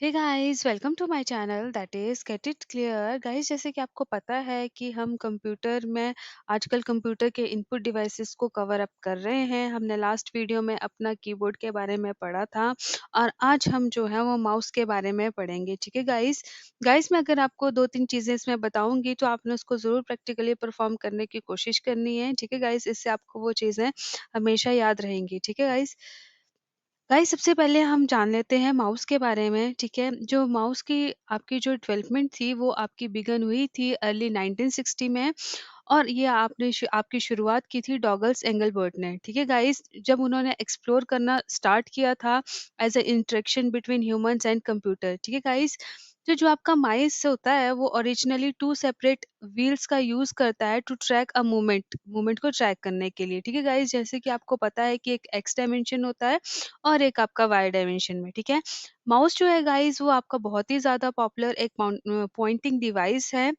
Hey guys welcome to my channel that is get it clear guys. जैसे कि आपको पता है कि हम कंप्यूटर में आजकल कंप्यूटर के इनपुट डिवाइसेस को कवर अप कर रहे हैं। हमने लास्ट वीडियो में अपना कीबोर्ड के बारे में पढ़ा था और आज हम जो है वो माउस के बारे में पढ़ेंगे। ठीक है गाइस। गाइस मैं अगर आपको दो तीन चीज़ें इसमें बताऊंगी तो आपने उसको ज़रूर प्रैक्टिकली परफॉर्म करने की कोशिश करनी है। ठीक है गाइस, इससे आपको वो चीज़ें हमेशा याद रहेंगी। ठीक है गाइस। गाइस सबसे पहले हम जान लेते हैं माउस के बारे में। ठीक है, जो माउस की आपकी जो डेवलपमेंट थी वो आपकी बिगन हुई थी अर्ली 1960 में। और ये आपकी शुरुआत की थी डॉगल्स एंगलबर्ट ने। ठीक है गाइस, जब उन्होंने एक्सप्लोर करना स्टार्ट किया था as a interaction between humans and computer. ठीक है गाइस, तो जो आपका माइस होता है वो ओरिजिनली टू सेपरेट व्हील्स का यूज करता है to track a movement movement को ट्रैक करने के लिए। ठीक है गाइस, जैसे कि आपको पता है कि एक एक्स डायमेंशन होता है और एक आपका वाई डायमेंशन में। ठीक है, माउस जो है गाइस वो आपका बहुत ही ज्यादा पॉपुलर एक पॉइंटिंग डिवाइस है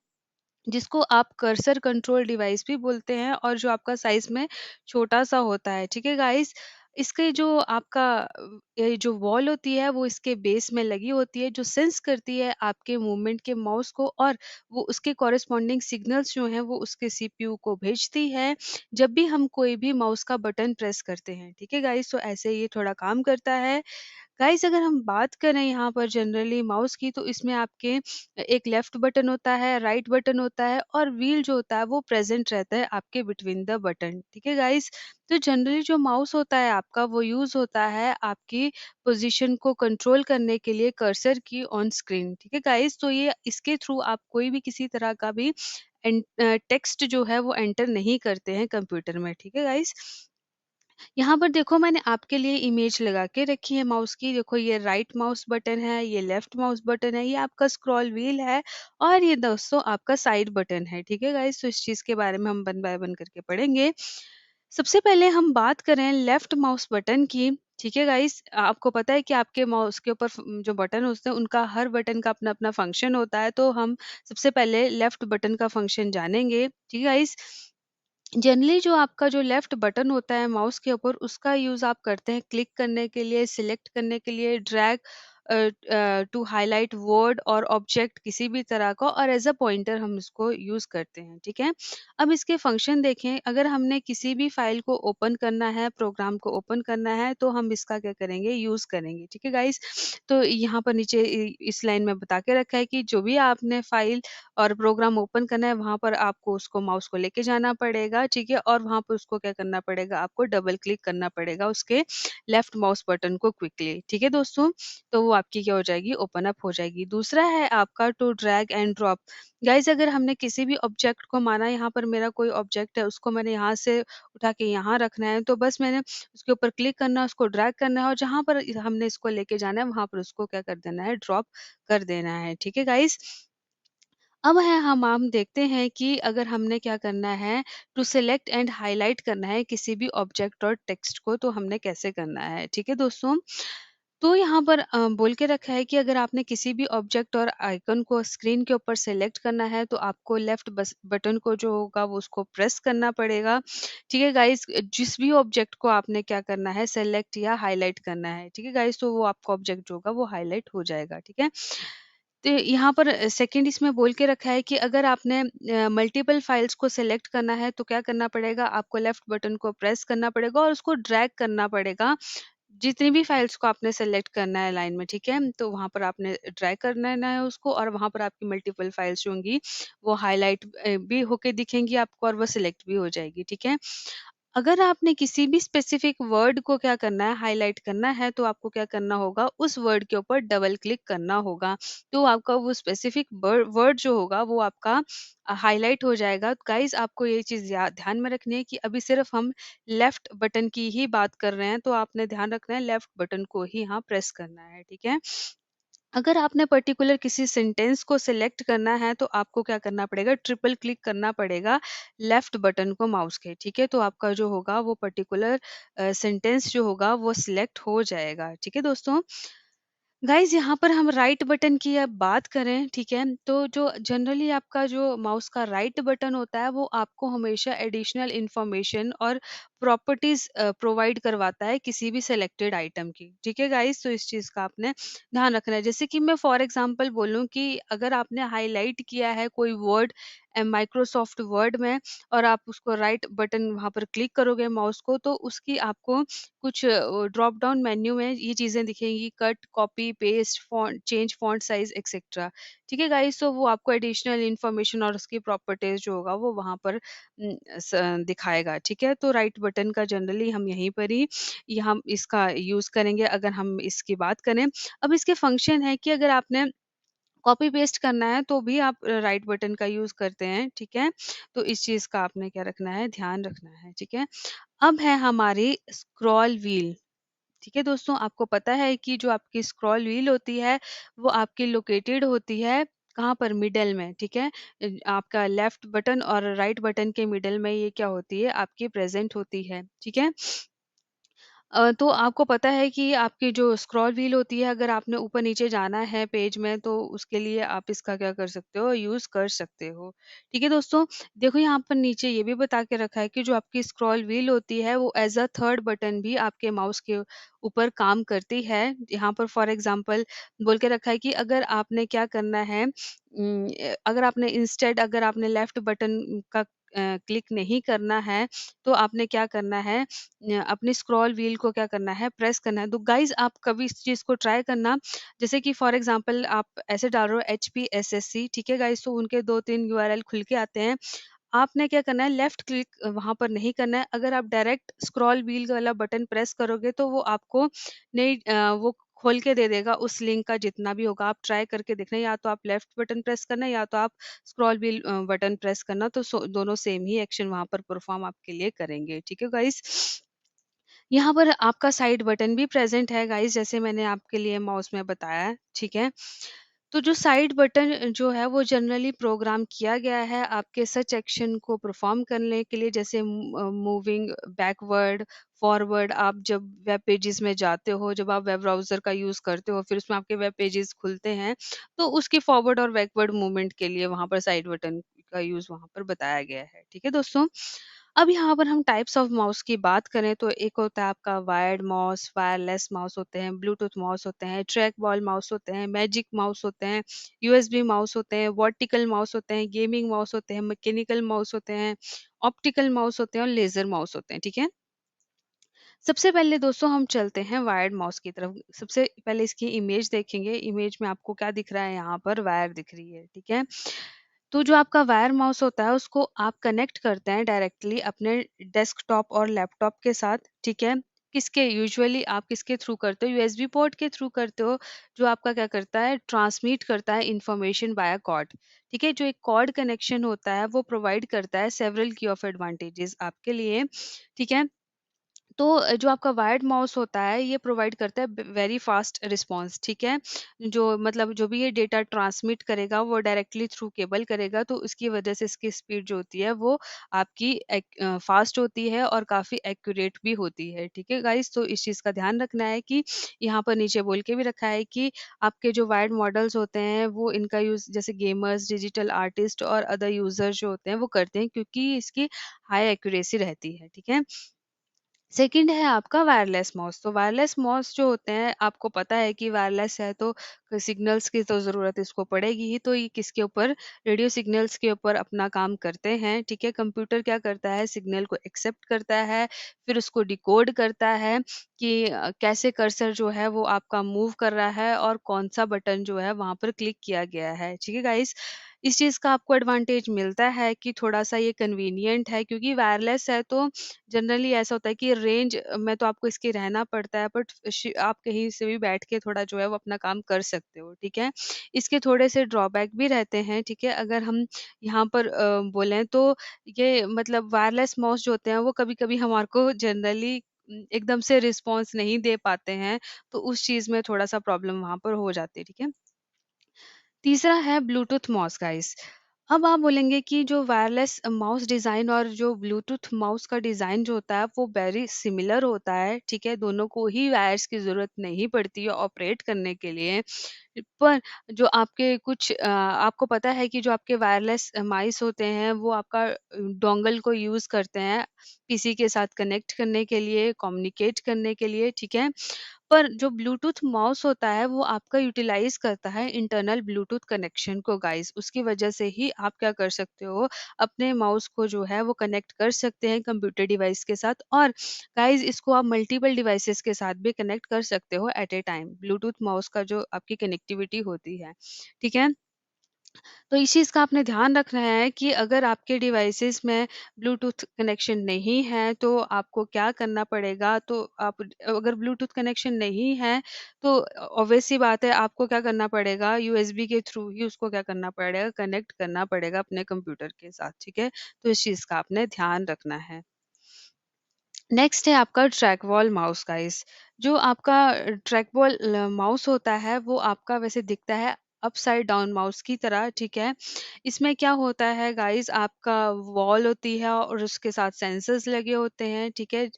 जिसको आप कर्सर कंट्रोल डिवाइस भी बोलते हैं और जो आपका साइज में छोटा सा होता है। ठीक है गाइस, इसके जो आपका ये जो वॉल होती है वो इसके बेस में लगी होती है जो सेंस करती है आपके मूवमेंट के माउस को, और वो उसके कॉरेस्पॉन्डिंग सिग्नल्स जो हैं वो उसके सीपीयू को भेजती है जब भी हम कोई भी माउस का बटन प्रेस करते हैं। ठीक है गाइस, तो ऐसे ये थोड़ा काम करता है। गाइस अगर हम बात करें यहाँ पर जनरली माउस की, तो इसमें आपके एक लेफ्ट बटन होता है, राइट बटन होता है और व्हील जो होता है वो प्रेजेंट रहता है आपके बिटवीन द बटन। ठीक है गाइस, तो जनरली जो माउस होता है आपका वो यूज होता है आपकी पोजीशन को कंट्रोल करने के लिए कर्सर की ऑन स्क्रीन। ठीक है गाइस, तो ये इसके थ्रू आप कोई भी किसी तरह का भी टेक्स्ट जो है वो एंटर नहीं करते हैं कंप्यूटर में। ठीक है गाइस, यहाँ पर देखो मैंने आपके लिए इमेज लगा के रखी है माउस की। देखो ये राइट माउस बटन है, ये लेफ्ट माउस बटन है, ये आपका स्क्रॉल व्हील है और ये दोस्तों आपका साइड बटन है। ठीक है गाइस, तो इस चीज के बारे में हम वन बाय वन करके पढ़ेंगे। सबसे पहले हम बात करें लेफ्ट माउस बटन की। ठीक है गाइस, आपको पता है कि आपके माउस के ऊपर जो बटन होते हैं उनका हर बटन का अपना अपना फंक्शन होता है, तो हम सबसे पहले लेफ्ट बटन का फंक्शन जानेंगे। ठीक है गाइस, जनरली जो आपका जो लेफ्ट बटन होता है माउस के ऊपर उसका यूज आप करते हैं क्लिक करने के लिए, सिलेक्ट करने के लिए, ड्रैग टू हाईलाइट वर्ड और ऑब्जेक्ट किसी भी तरह का, और एज अ पॉइंटर हम इसको यूज करते हैं। ठीक है, अब इसके फंक्शन देखें। अगर हमने किसी भी फाइल को ओपन करना है, प्रोग्राम को ओपन करना है, तो हम इसका क्या करेंगे, यूज करेंगे। ठीक है गाइस, तो यहाँ पर नीचे इस लाइन में बता के रखा है कि जो भी आपने फाइल और प्रोग्राम ओपन करना है वहाँ पर आपको उसको माउस को लेके जाना पड़ेगा। ठीक है, और वहाँ पर उसको क्या करना पड़ेगा, आपको डबल क्लिक करना पड़ेगा उसके लेफ्ट माउस बटन को क्विकली। ठीक है दोस्तों, तो वो आपकी क्या हो जाएगी, ओपन अप हो जाएगी। दूसरा है आपका to drag and drop. Guys अगर हमने किसी भी ऑब्जेक्ट को, माना यहाँ पर मेरा कोई ऑब्जेक्ट है उसको मैंने यहाँ से उठा के यहाँ रखना है, तो बस मैंने उसके ऊपर क्लिक करना है, उसको ड्रैग करना है और जहाँ पर हमने इसको लेके जाना है वहां पर उसको क्या कर देना है, ड्रॉप कर देना है। ठीक है गाइज, अब है हम देखते हैं कि अगर हमने क्या करना है, टू सिलेक्ट एंड हाईलाइट करना है किसी भी ऑब्जेक्ट और टेक्स्ट को, तो हमने कैसे करना है। ठीक है दोस्तों, तो यहाँ पर बोल के रखा है कि अगर आपने किसी भी ऑब्जेक्ट और आइकन को स्क्रीन के ऊपर सेलेक्ट करना है तो आपको लेफ्ट बस बटन को जो होगा वो उसको प्रेस करना पड़ेगा। ठीक है गाइस, जिस भी ऑब्जेक्ट को आपने क्या करना है, सेलेक्ट या हाईलाइट करना है। ठीक है गाइस, तो वो आपका ऑब्जेक्ट जो होगा वो हाईलाइट हो जाएगा। ठीक है, तो यहाँ पर सेकंड इसमें बोल के रखा है कि अगर आपने मल्टीपल फाइल्स को सेलेक्ट करना है तो क्या करना पड़ेगा, आपको लेफ्ट बटन को प्रेस करना पड़ेगा और उसको ड्रैग करना पड़ेगा जितनी भी फाइल्स को आपने सेलेक्ट करना है लाइन में। ठीक है, तो वहां पर आपने ड्रैग करना है उसको और वहां पर आपकी मल्टीपल फाइल्स जो होंगी वो हाईलाइट भी होके दिखेंगी आपको और वो सिलेक्ट भी हो जाएगी। ठीक है, अगर आपने किसी भी स्पेसिफिक वर्ड को क्या करना है, हाईलाइट करना है, तो आपको क्या करना होगा, उस वर्ड के ऊपर डबल क्लिक करना होगा, तो आपका वो स्पेसिफिक वर्ड जो होगा वो आपका हाईलाइट हो जाएगा। गाइस आपको ये चीज ध्यान में रखनी है कि अभी सिर्फ हम लेफ्ट बटन की ही बात कर रहे हैं, तो आपने ध्यान रखना है लेफ्ट बटन को ही यहाँ प्रेस करना है। ठीक है, अगर आपने पर्टिकुलर किसी सेंटेंस को सिलेक्ट करना है तो आपको क्या करना पड़ेगा, ट्रिपल क्लिक करना पड़ेगा लेफ्ट बटन को माउस के। ठीक है, तो आपका जो होगा वो पर्टिकुलर सेंटेंस जो होगा वो सिलेक्ट हो जाएगा। ठीक है दोस्तों, गाइज यहाँ पर हम राइट बटन की अब बात करें। ठीक है, तो जो जनरली आपका जो माउस का राइट बटन होता है वो आपको हमेशा एडिशनल इंफॉर्मेशन और प्रॉपर्टीज प्रोवाइड करवाता है किसी भी सिलेक्टेड आइटम की। ठीक है गाइस, तो इस चीज का आपने ध्यान रखना है। जैसे कि मैं फॉर एग्जांपल बोलूं कि अगर आपने हाईलाइट किया है कोई वर्ड माइक्रोसॉफ्ट वर्ड में, और आप उसको राइट बटन वहां पर क्लिक करोगे माउस को, तो उसकी आपको कुछ ड्रॉप डाउन मेन्यू में ये चीजें दिखेंगी: cut, copy, paste, font change, font size etcetera. ठीक है गाइस, तो वो आपको एडिशनल इन्फॉर्मेशन और उसकी प्रॉपर्टीज जो होगा वो वहां पर दिखाएगा। ठीक है, तो राइट बटन का जनरली हम यहीं पर ही हम इसका यूज करेंगे अगर हम इसकी बात करें। अब इसके फंक्शन है कि अगर आपने कॉपी पेस्ट करना है तो भी आप राइट बटन का यूज करते हैं। ठीक है, तो इस चीज का आपने क्या रखना है, ध्यान रखना है। ठीक है, अब है हमारी स्क्रॉल व्हील। ठीक है दोस्तों, आपको पता है कि जो आपकी स्क्रॉल व्हील होती है वो आपकी लोकेटेड होती है कहाँ पर, मिडल में। ठीक है, आपका लेफ्ट बटन और राइट बटन के मिडल में ये क्या होती है, आपकी प्रेजेंट होती है। ठीक है, तो आपको पता है कि आपकी जो स्क्रॉल व्हील होती है, अगर आपने ऊपर नीचे जाना है पेज में, तो उसके लिए आप इसका क्या कर सकते हो, यूज कर सकते हो। ठीक है दोस्तों, देखो यहाँ पर नीचे ये भी बता के रखा है कि जो आपकी स्क्रॉल व्हील होती है वो एज अ थर्ड बटन भी आपके माउस के ऊपर काम करती है। यहाँ पर फॉर एग्जांपल बोल के रखा है कि अगर आपने क्या करना है, अगर आपने इंस्टेड अगर आपने लेफ्ट बटन का क्लिक नहीं करना है, तो आपने क्या करना है, अपनी स्क्रॉल व्हील को क्या करना है, प्रेस करना है। तो गाइज आप कभी इस चीज को ट्राई करना। जैसे कि फॉर एग्जांपल आप ऐसे डाल रहे हो HPSSC, ठीक है गाइज, तो उनके 2-3 URL खुल के आते हैं। आपने क्या करना है, लेफ्ट क्लिक वहां पर नहीं करना है। अगर आप डायरेक्ट स्क्रॉल व्हील वाला बटन प्रेस करोगे तो वो आपको नहीं वो खोल के दे देगा उस लिंक का जितना भी होगा। आप ट्राई करके देखना, या तो आप लेफ्ट बटन प्रेस करना या तो आप स्क्रॉल व्हील बटन प्रेस करना, तो दोनों सेम ही एक्शन वहां पर परफॉर्म आपके लिए करेंगे। ठीक है गाइस, यहाँ पर आपका साइड बटन भी प्रेजेंट है गाइस, जैसे मैंने आपके लिए माउस में बताया है। ठीक है, तो जो साइड बटन जो है वो जनरली प्रोग्राम किया गया है आपके सच एक्शन को परफॉर्म करने के लिए, जैसे मूविंग बैकवर्ड, फॉरवर्ड। आप जब वेब पेजेस में जाते हो, जब आप वेब ब्राउजर का यूज करते हो, फिर उसमें आपके वेब पेजेस खुलते हैं, तो उसकी फॉरवर्ड और बैकवर्ड मूवमेंट के लिए वहां पर साइड बटन का यूज वहां पर बताया गया है। ठीक है दोस्तों, अब यहाँ पर हम टाइप्स ऑफ माउस की बात करें तो एक होता है आपका वायर्ड माउस, वायरलेस माउस होते हैं, ब्लूटूथ माउस होते हैं, ट्रैक बॉल माउस होते हैं, मैजिक माउस होते हैं, USB माउस होते हैं, वर्टिकल माउस होते हैं, गेमिंग माउस होते हैं, मैकेनिकल माउस होते हैं, ऑप्टिकल माउस होते हैं और लेजर माउस होते हैं। ठीक है, सबसे पहले दोस्तों हम चलते हैं वायर्ड माउस की तरफ। सबसे पहले इसकी इमेज देखेंगे। इमेज में आपको क्या दिख रहा है, यहाँ पर वायर दिख रही है। ठीक है, तो जो आपका वायर माउस होता है उसको आप कनेक्ट करते हैं डायरेक्टली अपने डेस्कटॉप और लैपटॉप के साथ। ठीक है, किसके यूजुअली आप किसके थ्रू करते हो, USB पोर्ट के थ्रू करते हो, जो आपका क्या करता है, ट्रांसमिट करता है इंफॉर्मेशन बाय कॉर्ड। ठीक है, जो एक कॉर्ड कनेक्शन होता है वो प्रोवाइड करता है सेवरल की ऑफ एडवांटेजेस आपके लिए। ठीक है, तो जो आपका वायर्ड माउस होता है ये प्रोवाइड करता है वेरी फास्ट रिस्पांस। ठीक है, जो मतलब जो भी ये डेटा ट्रांसमिट करेगा वो डायरेक्टली थ्रू केबल करेगा, तो उसकी वजह से इसकी स्पीड जो होती है वो आपकी फास्ट होती है और काफ़ी एक्यूरेट भी होती है। ठीक है गाइस, तो इस चीज़ का ध्यान रखना है कि यहाँ पर नीचे बोल के भी रखा है कि आपके जो वायर्ड मॉडल्स होते हैं वो इनका यूज़ जैसे गेमर्स, डिजिटल आर्टिस्ट और अदर यूजर जो होते हैं वो करते हैं, क्योंकि इसकी हाई एक्यूरेसी रहती है। ठीक है, सेकंड है आपका वायरलेस माउस। तो वायरलेस माउस जो होते हैं, आपको पता है कि वायरलेस है तो सिग्नल्स की तो ज़रूरत इसको पड़ेगी ही, तो ये किसके ऊपर, रेडियो सिग्नल्स के ऊपर अपना काम करते हैं। ठीक है, कंप्यूटर क्या करता है, सिग्नल को एक्सेप्ट करता है, फिर उसको डिकोड करता है कि कैसे कर्सर जो है वो आपका मूव कर रहा है और कौन सा बटन जो है वहां पर क्लिक किया गया है। ठीक है गाइस, इस चीज़ का आपको एडवांटेज मिलता है कि थोड़ा सा ये कन्वीनियंट है, क्योंकि वायरलेस है तो जनरली ऐसा होता है कि रेंज में तो आपको इसके रहना पड़ता है, बट आप कहीं से भी बैठ के थोड़ा जो है वो अपना काम कर सकते हो। ठीक है, इसके थोड़े से ड्रॉबैक भी रहते हैं। ठीक है, अगर हम यहाँ पर बोलें तो ये मतलब वायरलेस माउस जो होते हैं वो कभी कभी हमारे को जनरली एकदम से रिस्पॉन्स नहीं दे पाते हैं, तो उस चीज में थोड़ा सा प्रॉब्लम वहां पर हो जाती है। ठीक है, तीसरा है ब्लूटूथ माउस गाइस। अब आप बोलेंगे कि जो वायरलेस माउस डिज़ाइन और जो ब्लूटूथ माउस का डिज़ाइन जो होता है वो वेरी सिमिलर होता है, ठीक है? दोनों को ही वायर्स की ज़रूरत नहीं पड़ती है ऑपरेट करने के लिए। पर जो आपके कुछ आपको पता है कि जो आपके वायरलेस माइस होते हैं वो आपका डोंगल को यूज़ करते हैं पीसी के साथ कनेक्ट करने के लिए, कम्युनिकेट करने के लिए, ठीक है? पर जो ब्लूटूथ माउस होता है वो आपका यूटिलाइज़ करता है इंटरनल ब्लूटूथ कनेक्शन को गाइस। उसकी वजह से ही आप क्या कर सकते हो, अपने माउस को जो है वो कनेक्ट कर सकते हैं कंप्यूटर डिवाइस के साथ और गाइस इसको आप मल्टीपल डिवाइसेस के साथ भी कनेक्ट कर सकते हो at a time. Bluetooth mouse का जो आपकी कनेक्टिविटी होती है, ठीक है? तो इस चीज़ का आपने ध्यान रखना है कि अगर आपके डिवाइसेस में ब्लूटूथ कनेक्शन नहीं है, तो आपको क्या करना पड़ेगा, तो आप अगर ब्लूटूथ कनेक्शन नहीं है, तो ऑब्वियस सी बात है आपको क्या करना पड़ेगा, यूएसबी के थ्रू ही उसको क्या करना पड़ेगा, कनेक्ट करना पड़ेगा अपने कंप्यूटर के साथ, ठीक है? तो इस चीज़ का आपने ध्यान रखना है। नेक्स्ट है आपका ट्रैक बॉल माउस गाइस। जो आपका ट्रैक बॉल माउस होता है वो आपका वैसे दिखता है अपसाइड डाउन माउस की तरह, ठीक है? इसमें क्या होता है गाइस, आपका वॉल होती है और उसके साथ सेंसर्स लगे होते हैं, ठीक है?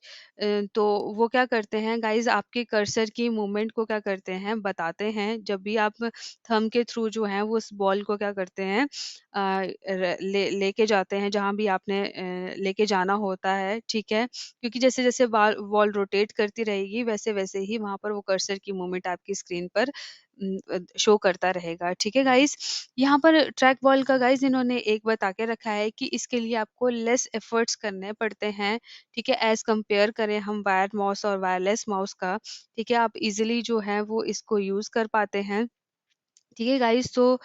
तो वो क्या करते हैं गाइस, आपके कर्सर की मूवमेंट को क्या करते हैं बताते हैं। जब भी आप थंब के थ्रू जो है वो उस बॉल को क्या करते हैं लेके जाते हैं जहां भी आपने लेके जाना होता है, ठीक है? क्योंकि जैसे-जैसे बाल वॉल रोटेट करती रहेगी, वैसे-वैसे ही वहाँ पर वो कर्सर की मूवमेंट आपकी स्क्रीन पर शो करता रहेगा। ठीक है गाइज़? यहाँ पर ट्रैक बॉल का गाइज़ इन्होंने एक बता के रखा है कि इसके लिए आपको लेस एफर्ट्स करने पड़ते हैं, ठीक है? एज़ कंपेयर करें हम वायर्ड माउस और वायरलेस माउस का, ठीक है? आप इज़िली जो है वो इसको यूज़ कर पाते हैं। ठीक है गाइस, तो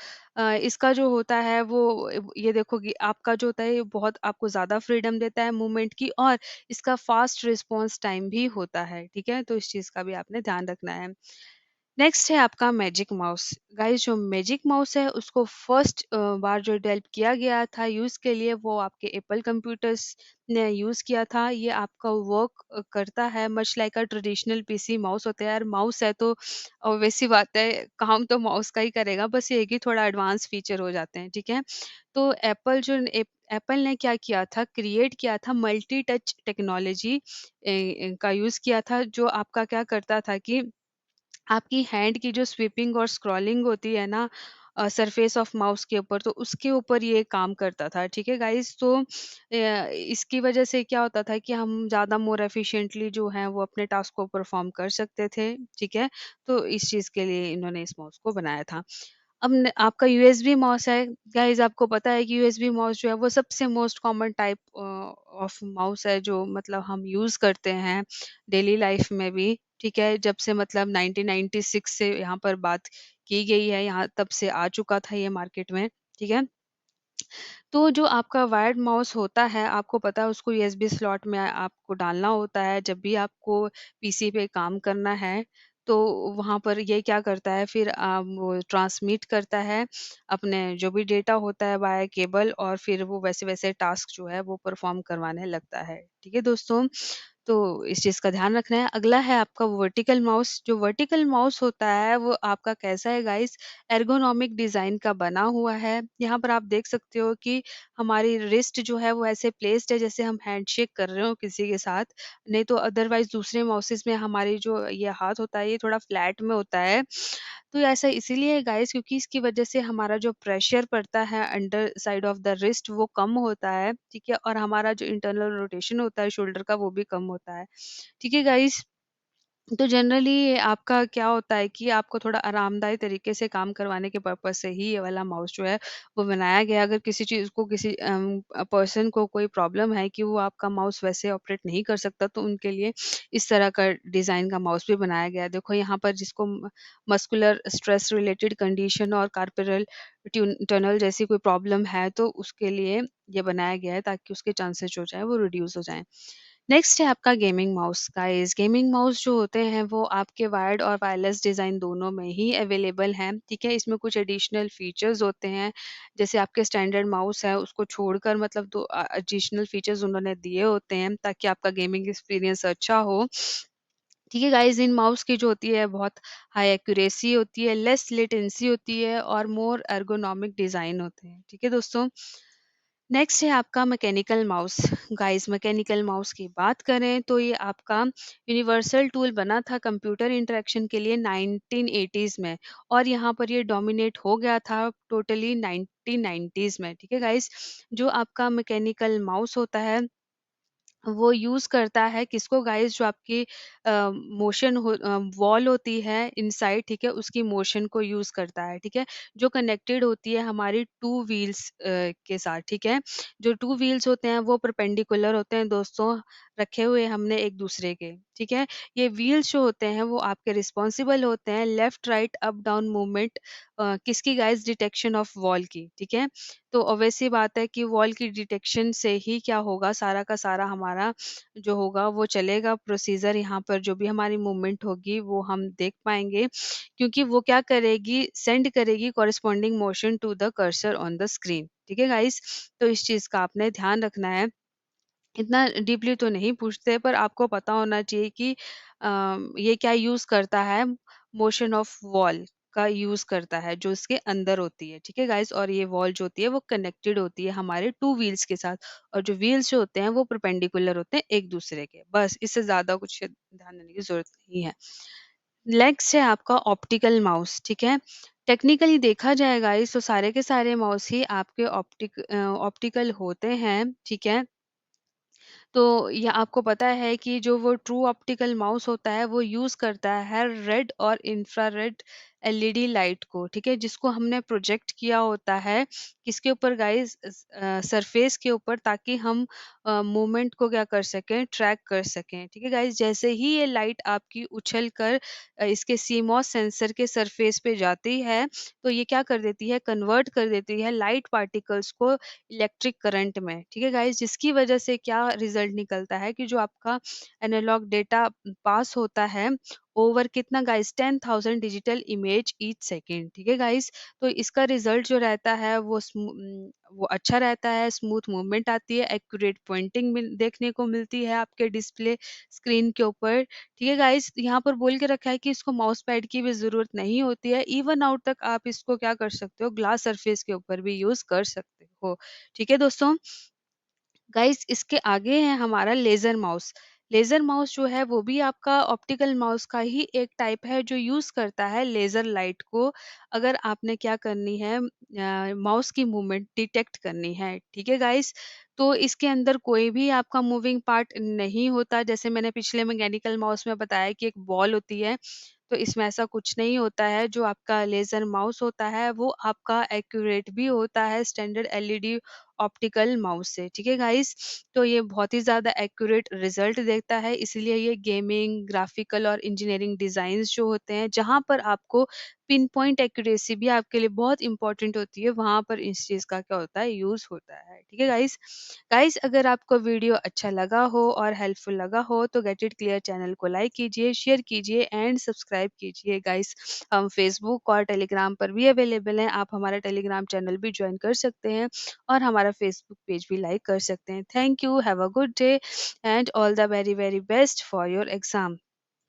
इसका जो होता है वो ये देखो कि आपका जो होता है ये बहुत आपको ज़्यादा फ्रीडम देता है मूवमेंट की और इसका फास्ट रिस्पॉन्स टाइम भी होता है, ठीक है? तो इस चीज़ का भी आपने ध्यान रखना है। नेक्स्ट है आपका मैजिक माउस। गाइस जो मैजिक माउस है उसको फर्स्ट बार जो डेवलप किया गया था यूज़ के लिए वो आपके एप्पल कंप्यूटर्स ने यूज़ किया था। ये आपका वर्क करता है much like a traditional PC mouse होता है यार, माउस है तो ऑब्वियस सी बात है काम तो माउस का ही करेगा, बस ये है कि थोड़ा एडवांस फीचर हो जाते हैं, ठीक है? तो एप्पल ने क्या किया था, क्रिएट किया था मल्टी टच टेक्नोलॉजी का यूज़ किया था जो आपका क्या करता था कि आपकी हैंड की जो स्वीपिंग और स्क्रॉलिंग होती है ना सरफेस ऑफ माउस के ऊपर, तो उसके ऊपर ये काम करता था, ठीक है गाइस? तो इसकी वजह से क्या होता था कि हम ज़्यादा मोर एफिशिएंटली जो है वो अपने टास्क को परफॉर्म कर सकते थे, ठीक है? तो इस चीज़ के लिए इन्होंने इस माउस को बनाया था। अब आपका यूएसबी माउस है, गाइस आपको पता है कि यूएसबी माउस जो है वो सबसे most common type of mouse है जो मतलब हम यूज़ करते हैं डेली लाइफ में भी, ठीक है? जब से मतलब 1996 से यहाँ पर बात की गई है, यहाँ तब से आ चुका था ये मार्केट में, ठीक है? तो जो आपका वायर्ड माउस होता है, आपको पता है उसको यूएसबी स्लॉट में आपको डालना होता है, जब भी आपको पीसी पे काम करना है, तो वहाँ पर ये क्या करता है फिर वो ट्रांसमिट करता है, अपने जो भी डेटा होता है वाया केबल और फिर वो वैसे-वैसे टास्क जो है वो परफ़ॉर्म करवाने लगता है। ठीक है दोस्तों? तो इस चीज़ का ध्यान रखना है। अगला है आपका वर्टिकल माउस। जो वर्टिकल माउस होता है वो आपका कैसा है गाइस, एर्गोनॉमिक डिज़ाइन का बना हुआ है। यहाँ पर आप देख सकते हो कि हमारी रिस्ट जो है वो ऐसे प्लेस्ड है जैसे हम हैंडशेक कर रहे हो किसी के साथ। नहीं तो अदरवाइज़ दूसरे माउसेज़ में हमारी जो ये हाथ होता है ये थोड़ा फ्लैट में होता है। तो ऐसा इसीलिए है गाइस क्योंकि इसकी वज़ह से हमारा जो प्रेशर पड़ता है under side of the wrist वो कम होता है, ठीक है? और हमारा जो इंटरनल रोटेशन होता है शोल्डर का वो भी कम होता है। ठीक है गाइस? तो जनरली आपका क्या होता है कि आपको थोड़ा आरामदायी तरीके से काम करवाने के पर्पज़ से ही ये वाला माउस जो है वो बनाया गया है। अगर किसी चीज़ को किसी पर्सन को कोई प्रॉब्लम है कि वो आपका माउस वैसे ऑपरेट नहीं कर सकता तो उनके लिए इस तरह का डिज़ाइन का माउस भी बनाया गया है। देखो यहाँ पर जिसको मस्कुलर स्ट्रेस रिलेटेड कंडीशन और कार्परल टनल जैसी कोई प्रॉब्लम है तो उसके लिए ये बनाया गया है ताकि उसके चांसेस जो जाए वो रिड्यूस हो जाएँ। नेक्स्ट है आपका gaming mouse guys. Gaming mouse जो होते हैं वो आपके वायर्ड और वायरलेस डिज़ाइन दोनों में ही अवेलेबल हैं, ठीक है? इसमें कुछ एडिशनल फीचर्स होते हैं, जैसे आपके स्टैंडर्ड माउस है उसको छोड़कर मतलब 2 एडिशनल फीचर्स उन्होंने दिए होते हैं ताकि आपका गेमिंग एक्सपीरियंस अच्छा हो। ठीक है गाइज़, इन माउस की जो होती है बहुत हाई एक्यूरेसी होती है, लेस लेटेंसी होती है और मोर एर्गोनॉमिक डिज़ाइन होते हैं। ठीक है दोस्तों? नेक्स्ट है आपका mechanical mouse. Guys, mechanical mouse की बात करें तो ये आपका यूनिवर्सल टूल बना था कंप्यूटर इंटरेक्शन के लिए 1980s में, और यहाँ पर ये डोमिनेट हो गया था टोटली 1990s में। ठीक है गाइस, जो आपका मैकेनिकल माउस होता है वो यूज़ करता है किसको गाइस, जो आपकी मोशन वॉल होती है इनसाइड, ठीक है, उसकी मोशन को यूज़ करता है, ठीक है, जो कनेक्टेड होती है हमारी टू व्हील्स के साथ, ठीक है। जो टू व्हील्स होते हैं वो परपेंडिकुलर होते हैं दोस्तों, रखे हुए हमने एक दूसरे के, ठीक है। ये व्हील्स जो होते हैं वो आपके रिस्पॉन्सिबल होते हैं left right up down movement किसकी गाइस, डिटेक्शन ऑफ वॉल की, ठीक है। तो ऑब्वियस सी बात है कि वॉल की डिटेक्शन से ही क्या होगा, सारा का सारा हमारा जो होगा वो चलेगा प्रोसीजर, यहाँ पर जो भी हमारी मूवमेंट होगी वो हम देख पाएँगे, क्योंकि वो क्या करेगी, सेंड करेगी corresponding motion to the cursor on the screen. ठीक है गाइस? तो इस चीज़ का आपने ध्यान रखना है। इतना डीपली तो नहीं पूछते, पर आपको पता होना चाहिए कि ये क्या यूज़ करता है, मोशन ऑफ वॉल का यूज़ करता है जो इसके अंदर होती है, ठीक है गाइस? और ये वॉल जो होती है वो कनेक्टेड होती है हमारे 2 व्हील्स के साथ, और जो व्हील्स जो होते हैं वो परपेंडिकुलर होते हैं एक-दूसरे के। बस इससे ज़्यादा कुछ ध्यान देने की ज़रूरत नहीं है। नेक्स्ट है आपका ऑप्टिकल माउस, ठीक है? टेक्निकली देखा जाए गाइस तो सारे के सारे माउस ही आपके ऑप्टिकल होते हैं, ठीक है? तो ये आपको पता है कि जो वो ट्रू ऑप्टिकल माउस होता है वो यूज़ करता है रेड और इंफ्रारेड एलईडी लाइट को, ठीक है? जिसको हमने प्रोजेक्ट किया होता है किसके ऊपर गाइस, सरफेस के ऊपर, ताकि हम मूवमेंट को क्या कर सकें, ट्रैक कर सकें, ठीक है गाइस? जैसे ही ये लाइट आपकी उछल कर इसके सीमॉस सेंसर के सरफेस पे जाती है, तो ये क्या कर देती है, कन्वर्ट कर देती है लाइट पार्टिकल्स को इलेक्ट्रिक करंट में, ठीक है गाइस? जिसकी वजह से क्या रिजल्ट निकलता है कि जो आपका एनालॉग डेटा पास होता है ओवर कितना guys, 10,000 digital image each second, ठीक है गाइस? तो इसका रिजल्ट जो रहता है वो वो अच्छा रहता है, स्मूथ मूवमेंट आती है, एक्यूरेट पॉइंटिंग देखने को मिलती है आपके डिस्प्ले स्क्रीन के ऊपर, ठीक है गाइस? यहाँ पर बोल के रखा है कि इसको माउस पैड की भी जरूरत नहीं होती है, इवन आउट तक आप इसको क्या कर सकते हो, ग्लास सरफेस के ऊपर भी यूज कर सकते हो। ठीक है दोस्तों? गाइस, इसके आगे है हमारा लेज़र माउस। लेज़र माउस जो है वो भी आपका ऑप्टिकल माउस का ही एक टाइप है जो यूज़ करता है लेज़र लाइट को। अगर आपने क्या करनी है, माउस की मूवमेंट डिटेक्ट करनी है, ठीक है गाइस? तो इसके अंदर कोई भी आपका मूविंग पार्ट नहीं होता, जैसे मैंने पिछले मैकेनिकल माउस में बताया कि एक बॉल होती है, तो इसमें ऐसा कुछ नहीं होता है। जो आपका लेज़र माउस होता है वो आपका एक्यूरेट भी होता है स्टैंडर्ड एलईडी ऑप्टिकल माउस से, ठीक है गाइस? तो ये बहुत ही ज़्यादा एक्यूरेट रिजल्ट देता है, इसलिए ये गेमिंग, ग्राफिकल और इंजीनियरिंग डिज़ाइंस जो होते हैं, जहाँ पर आपको पिन पॉइंट एक्यूरेसी भी आपके लिए बहुत इंपॉर्टेंट होती है, वहाँ पर इस चीज़ का क्या होता है, यूज़ होता है, ठीक है गाइस? गाइस, अगर आपको वीडियो अच्छा लगा हो और हेल्पफुल लगा हो तो गेट इट क्लियर चैनल को लाइक कीजिए, शेयर कीजिए एंड सब्सक्राइब कीजिए गाइस। हम फेसबुक और टेलीग्राम पर भी अवेलेबल हैं, आप हमारा टेलीग्राम चैनल भी ज्वाइन कर सकते हैं और हमारा फेसबुक पेज भी लाइक कर सकते हैं। Thank you, have a good day and all the very very best for your exam.